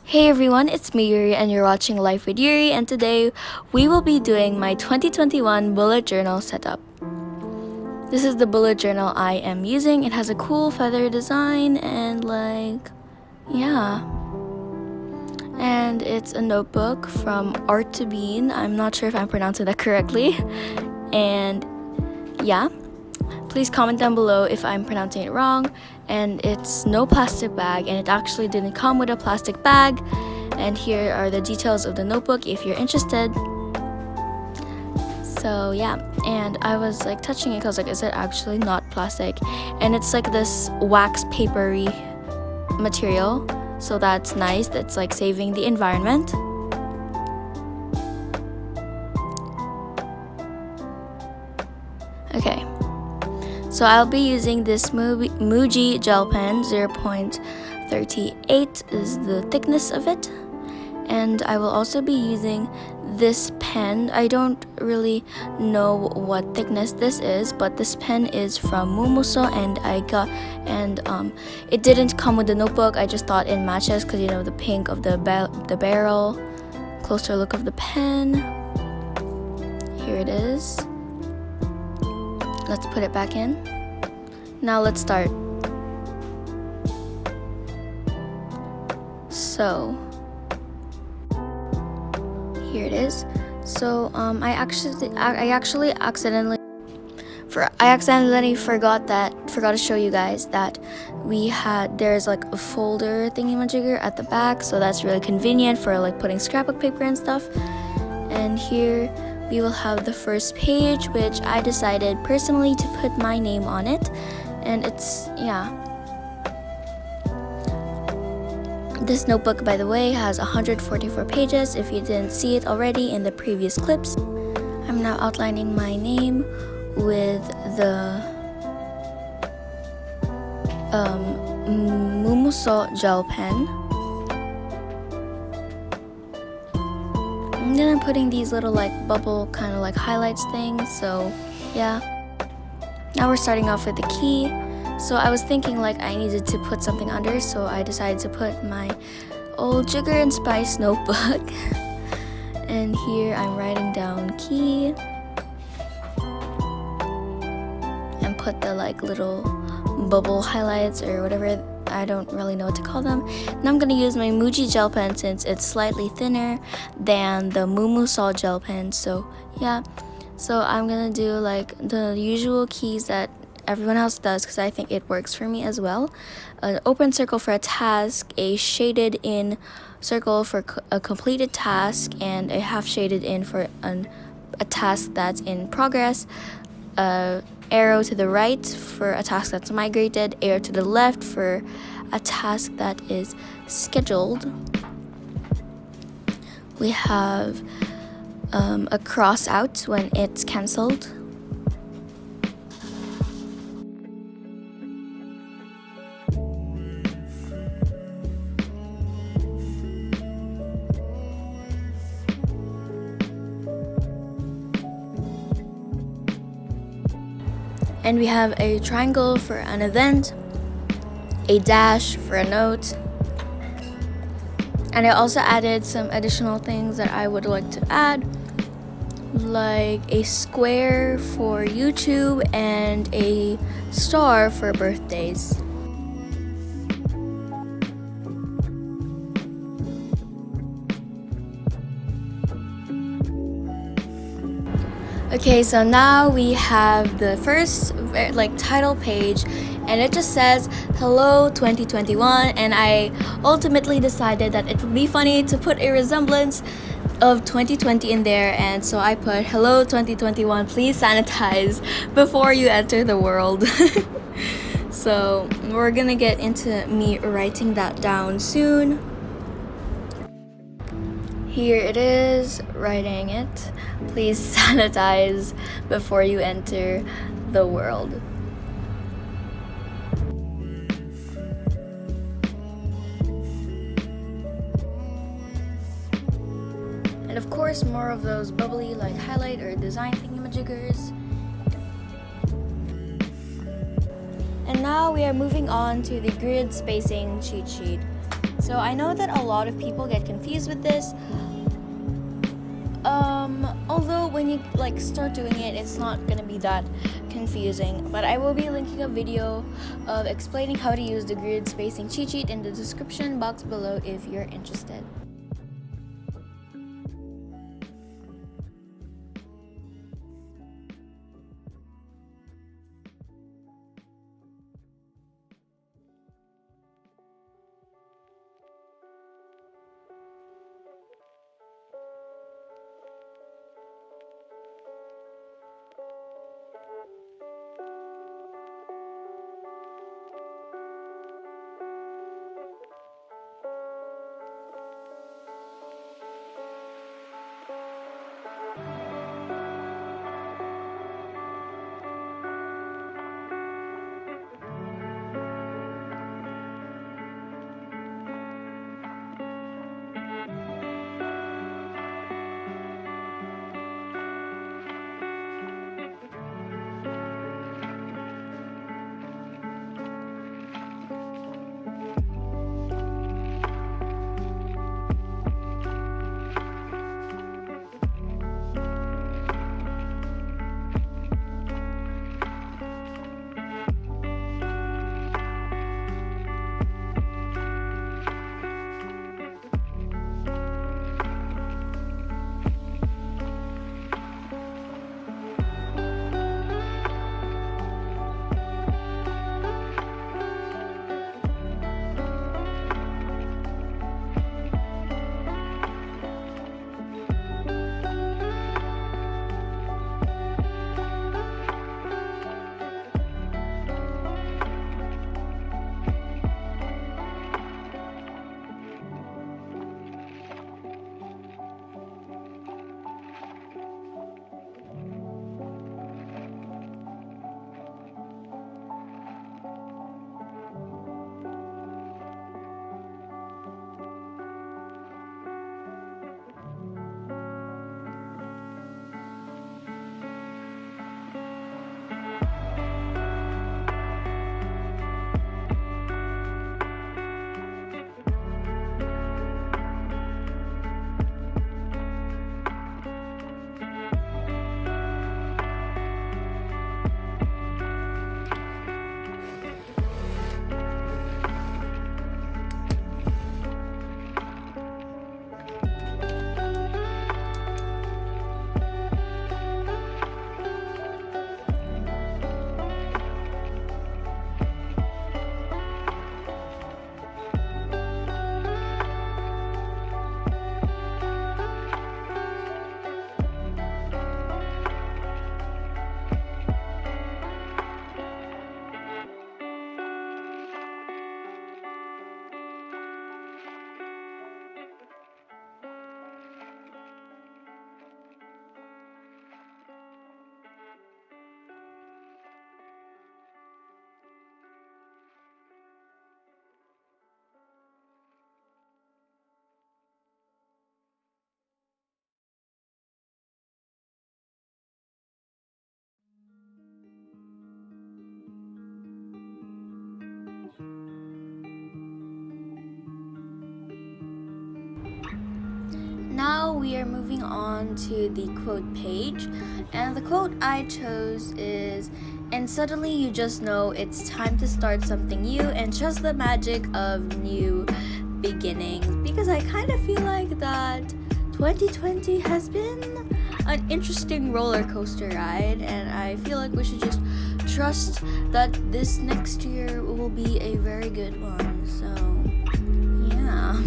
Hey everyone, it's me Yuri and you're watching Life with Yuri, and today we will be doing my 2021 bullet journal setup. This is the bullet journal I am using. It has a cool feather design and and it's a notebook from ArteBene. I'm not sure if I'm pronouncing that correctly. And yeah, please comment down below if I'm pronouncing it wrong. And it's no plastic bag, and it actually didn't come with a plastic bag. And here are the details of the notebook if you're interested. So yeah, and I was like touching it because like, is it actually not plastic? And it's like this wax papery material, so that's nice. That's like saving the environment. Okay, so I'll be using this Muji Gel Pen. 0.38 is the thickness of it. And I will also be using this pen. I don't really know what thickness this is, but this pen is from Mumuso, and it didn't come with the notebook. I just thought it matches because you know the pink of the barrel. Closer look of the pen. Here it is. Let's put it back in. Now let's start. So here it is. So I actually accidentally forgot to show you guys that there's like a folder thingy-majigger at the back, so that's really convenient for like putting scrapbook paper and stuff. And here we will have the first page, which I decided personally to put my name on it. And it's, yeah. This notebook, by the way, has 144 pages if you didn't see it already in the previous clips. I'm now outlining my name with the Mumuso Gel Pen. And then I'm putting these little like bubble kind of like highlights things, so yeah. Now we're starting off with the key. So I was thinking like I needed to put something under, so I decided to put my old Sugar and Spice notebook. And here I'm writing down key. And put the like little bubble highlights or whatever, I don't really know what to call them. And I'm gonna use my Muji Gel Pen since it's slightly thinner than the Mumuso Gel Pen. So yeah, so I'm gonna do like the usual keys that everyone else does because I think it works for me as well. An open circle for a task, a shaded in circle for a completed task, and a half shaded in for a task that's in progress. Arrow to the right for a task that's migrated, arrow to the left for a task that is scheduled. We have a cross out when it's cancelled. And we have a triangle for an event, a dash for a note, and I also added some additional things that I would like to add, like a square for YouTube and a star for birthdays. Okay, so now we have the first like title page, and it just says hello 2021, and I ultimately decided that it would be funny to put a resemblance of 2020 in there, and so I put hello 2021, please sanitize before you enter the world. So we're gonna get into me writing that down soon. Here it is, writing it. Please sanitize before you enter the world. And of course, more of those bubbly like highlight or design thingy-majiggers. And now Now we are moving on to the grid spacing cheat sheet. So I know that a lot of people get confused with this. Although when you start doing it, it's not gonna be that confusing. But I will be linking a video of explaining how to use the grid spacing cheat sheet in the description box below if you're interested. Now we are moving on to the quote page, and the quote I chose is, "And suddenly you just know it's time to start something new and trust the magic of new beginnings." Because I kind of feel like that 2020 has been an interesting roller coaster ride, and I feel like we should just trust that this next year will be a very good one. So yeah.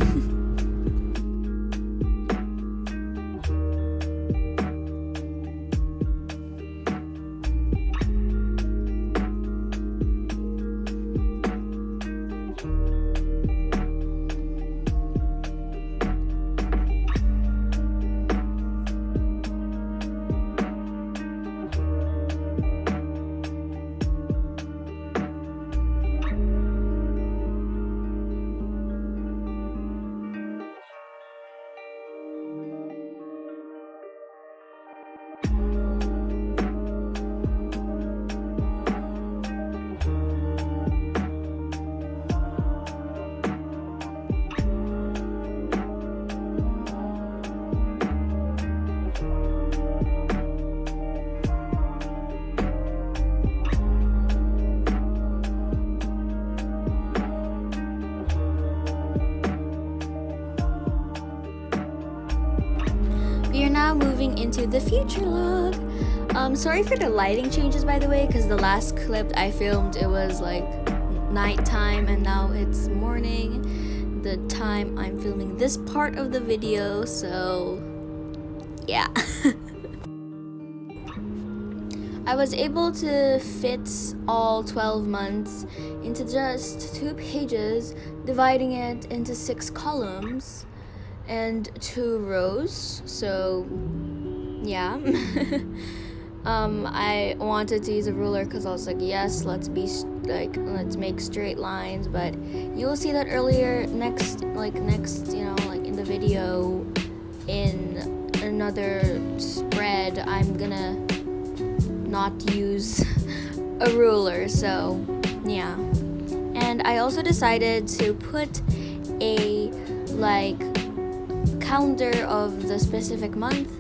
now moving into the future log. Sorry for the lighting changes, by the way, because the last clip I filmed, it was like nighttime and now it's morning the time I'm filming this part of the video, so yeah. I was able to fit all 12 months into just 2 pages, dividing it into 6 columns and 2 rows, so yeah. I wanted to use a ruler because I was like, yes, let's make straight lines, but you will see that earlier next in the video in another spread I'm gonna not use a ruler, so yeah. And I also decided to put a calendar of the specific month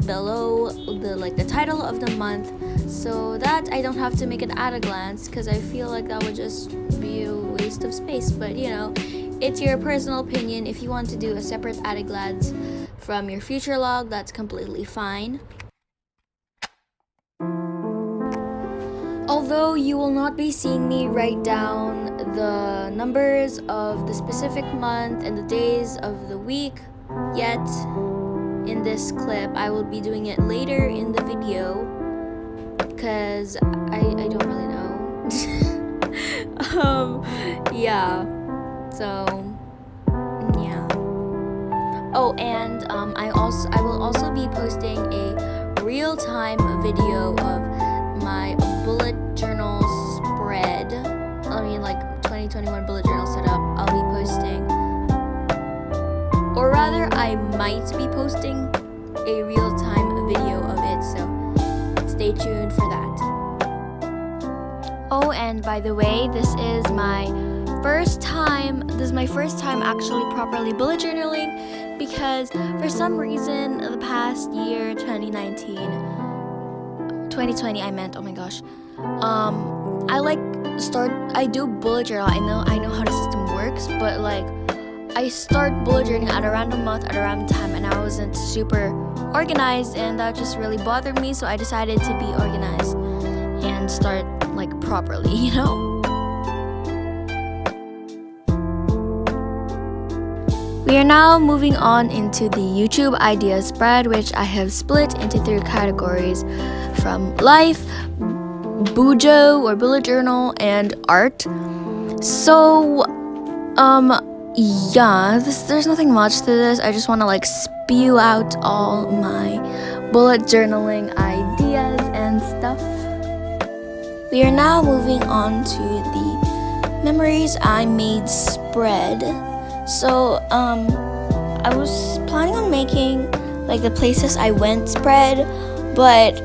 below the title of the month, so that I don't have to make it at a glance, because I feel like that would just be a waste of space. But you know, it's your personal opinion. If you want to do a separate at a glance from your future log, that's completely fine. Although you will not be seeing me write down the numbers of the specific month and the days of the week yet in this clip, I will be doing it later in the video because I don't really know. Yeah, so yeah. Oh, and I will also be posting a real-time video of my bullet journal spread. 2021 bullet journal setup. I'll be posting, or rather I might be posting a real-time video of it, so stay tuned for that. Oh, and by the way, this is my first time actually properly bullet journaling, because for some reason the past year, 2020 I meant, oh my gosh, I do bullet journal. I know how the system works, but I start bullet journaling at a random month, at a random time, and I wasn't super organized, and that just really bothered me, so I decided to be organized and start properly, you know? We are now moving on into the YouTube idea spread, which I have split into 3 categories from life, BUJO or bullet journal, and art. So, yeah, there's nothing much to this. I just want to spew out all my bullet journaling ideas and stuff. We are now moving on to the memories I made spread. So, I was planning on making the places I went spread, but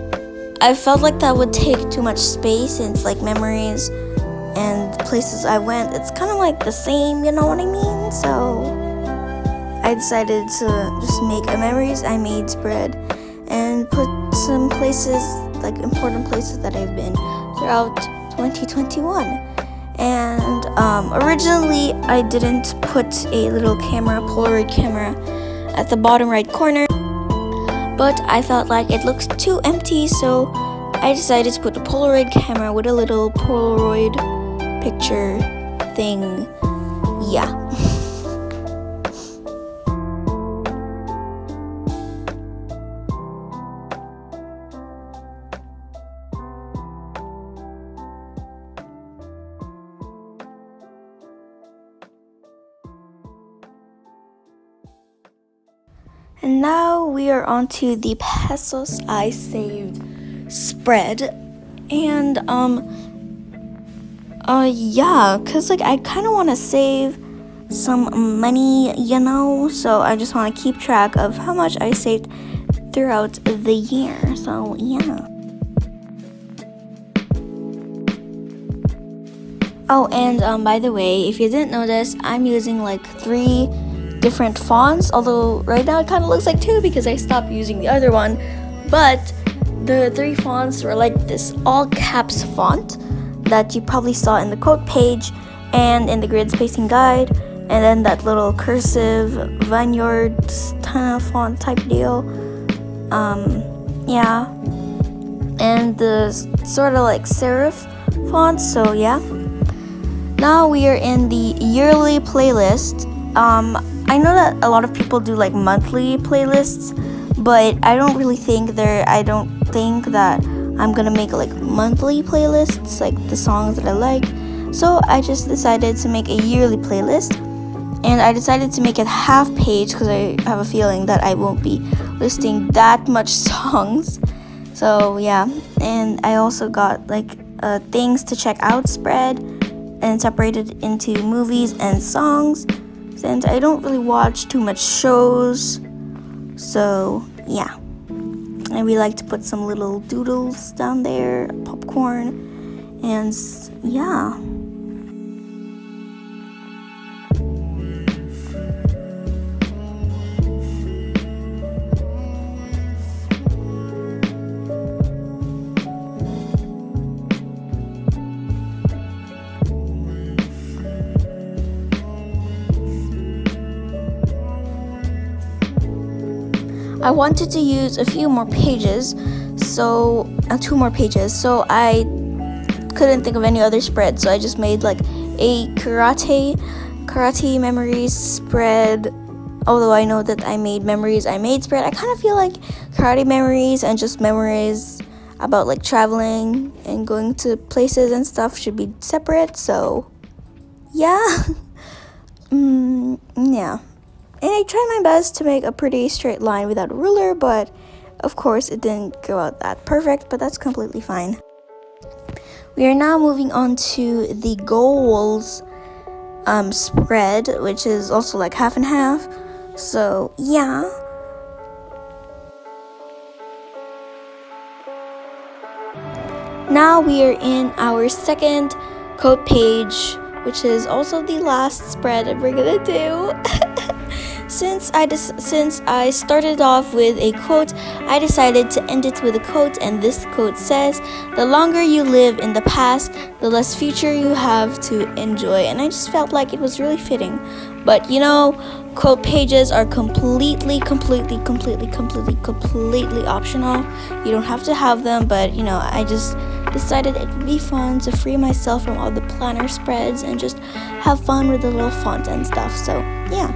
I felt like that would take too much space, since memories and places I went, it's kind of the same, you know what I mean? So I decided to just make a memories I made spread and put some places, important places that I've been throughout 2021. And originally I didn't put a little Polaroid camera at the bottom right corner, but I felt like it looks too empty, so I decided to put a Polaroid camera with a little Polaroid picture thing. Yeah. And now we are on to the pesos I saved spread. And yeah, cause I kind of want to save some money, you know, so I just want to keep track of how much I saved throughout the year. So yeah. Oh, and by the way, if you didn't notice, I'm using 3 different fonts, although right now it kind of looks like 2 because I stopped using the other one. But the 3 fonts were this all caps font that you probably saw in the quote page and in the grid spacing guide, and then that little cursive vineyard kind of font type deal. Yeah, and the sort of like serif font. So yeah, now we are in the yearly playlist. I know that a lot of people do like monthly playlists, but I don't think that I'm gonna make like monthly playlists, like the songs that I like. So I just decided to make a yearly playlist, and I decided to make it half page because I have a feeling that I won't be listing that much songs. So yeah, and I also got like things to check out spread and separated into movies and songs, since I don't really watch too much shows. So yeah, and we like to put some little doodles down there, popcorn, and yeah. I wanted to use a few more pages, so 2 more pages, so I couldn't think of any other spread, so I just made like a karate memories spread. Although I know that I made spread, I kind of feel like karate memories and just memories about like traveling and going to places and stuff should be separate. So yeah. Yeah. And I tried my best to make a pretty straight line without a ruler, but of course it didn't go out that perfect, but that's completely fine. We are now moving on to the goals spread, which is also like half and half. So yeah. Now we are in our second quote page, which is also the last spread that we're gonna do. Since I started off with a quote, I decided to end it with a quote, and this quote says, "The longer you live in the past, the less future you have to enjoy." And I just felt like it was really fitting. But you know, quote pages are completely optional. You don't have to have them, but you know, I just decided it would be fun to free myself from all the planner spreads and just have fun with the little font and stuff. So yeah.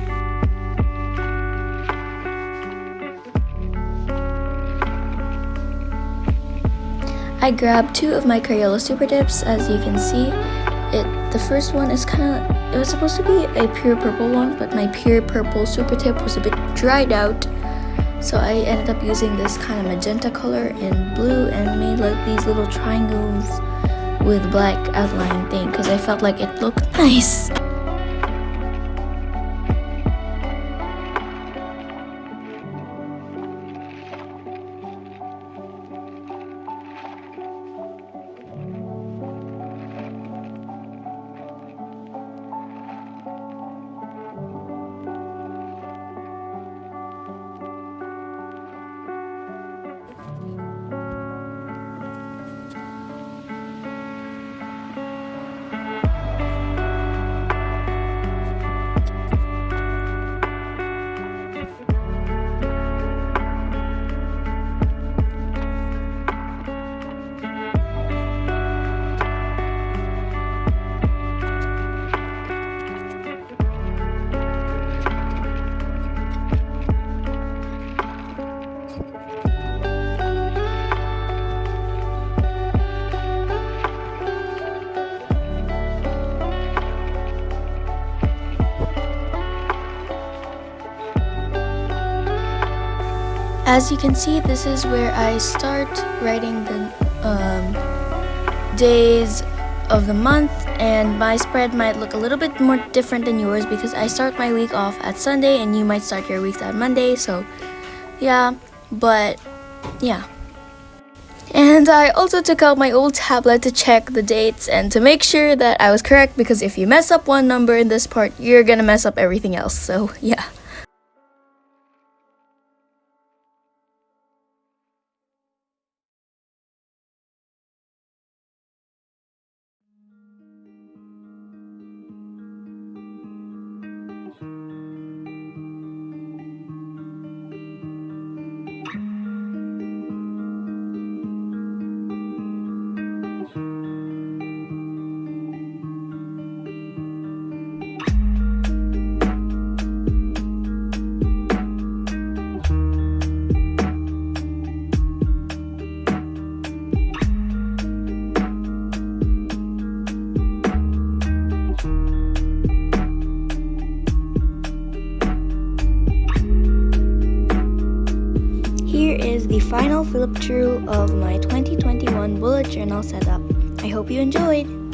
I grabbed 2 of my Crayola SuperTips. As you can see, the first one is it was supposed to be a pure purple one, but my pure purple super tip was a bit dried out, so I ended up using this kind of magenta color in blue and made like these little triangles with black outline thing because I felt like it looked nice. As you can see, this is where I start writing the days of the month, and my spread might look a little bit more different than yours because I start my week off at Sunday and you might start your week at Monday. So yeah, but yeah. And I also took out my old tablet to check the dates and to make sure that I was correct, because if you mess up one number in this part, you're gonna mess up everything else. So yeah. is the final flip through of my 2021 bullet journal setup. I hope you enjoyed!